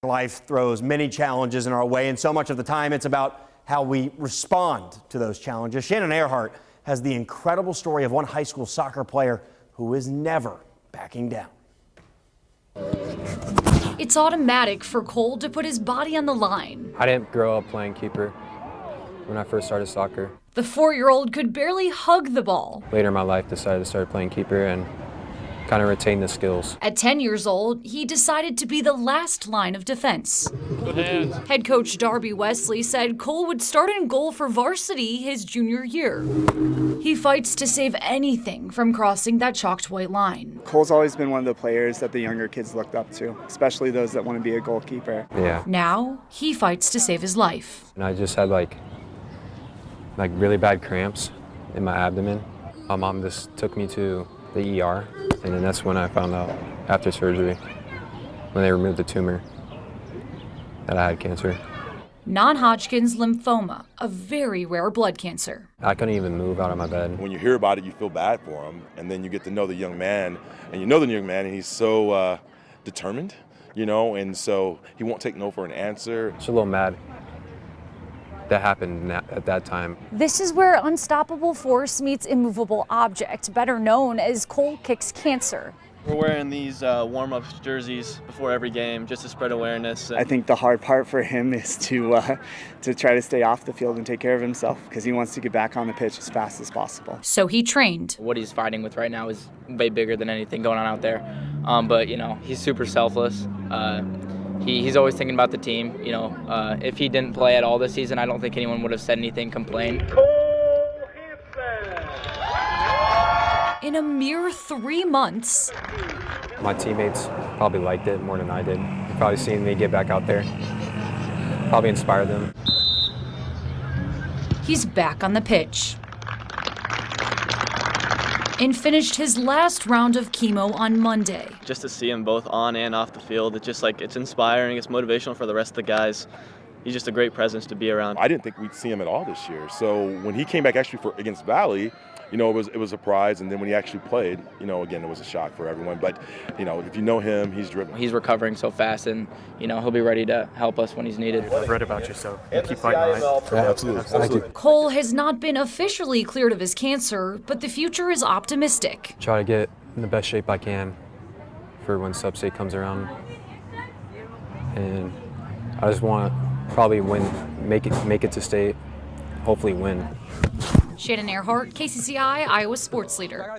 Life throws many challenges in our way, and so much of the time it's about how we respond to those challenges. Shannon Earhart has the incredible story of one high school soccer player who is never backing down. It's automatic for Cole to put his body on the line. I didn't grow up playing keeper when I first started soccer. The 4-year-old could barely hug the ball. Later in my life, decided to start playing keeper and kind of retain the skills. At 10 years old, he decided to be the last line of defense. Good hands. Head coach Darby Wesley said Cole would start in goal for varsity his junior year. He fights to save anything from crossing that chalked white line. Cole's always been one of the players that the younger kids looked up to, especially those that want to be a goalkeeper. Yeah. Now, he fights to save his life. And I just had like really bad cramps in my abdomen. My mom just took me to the ER, and then that's when I found out after surgery, when they removed the tumor, that I had cancer. Non-Hodgkin's lymphoma, a very rare blood cancer. I couldn't even move out of my bed. When you hear about it, you feel bad for him, and then you get to know the young man, and he's so determined, and so he won't take no for an answer. Just a little mad that happened at that time. This is where unstoppable force meets immovable object, better known as Cole Kicks Cancer. We're wearing these warm-up jerseys before every game just to spread awareness. I think the hard part for him is to try to stay off the field and take care of himself because he wants to get back on the pitch as fast as possible. So he trained. What he's fighting with right now is way bigger than anything going on out there. But he's super selfless. He's always thinking about the team. If he didn't play at all this season, I don't think anyone would have said anything, complained. In a mere 3 months, My teammates probably liked it more than I did. Probably seeing me get back out there probably inspired them. he's back on the pitch and finished his last round of chemo on Monday. Just to see him both on and off the field, it's inspiring, it's motivational for the rest of the guys. He's just a great presence to be around. I didn't think we'd see him at all this year. So when he came back actually against Valley, it was a surprise. And then when he actually played, again, it was a shock for everyone. But, if you know him, he's driven. He's recovering so fast, and, he'll be ready to help us when he's needed. I've read about you, so you keep fighting, right? Yeah, absolutely. Cole has not been officially cleared of his cancer, but the future is optimistic. Try to get in the best shape I can for when sub-state comes around. And I just want to probably win, make it to state, hopefully win. Shannon Earhart, KCCI, Iowa Sports Leader.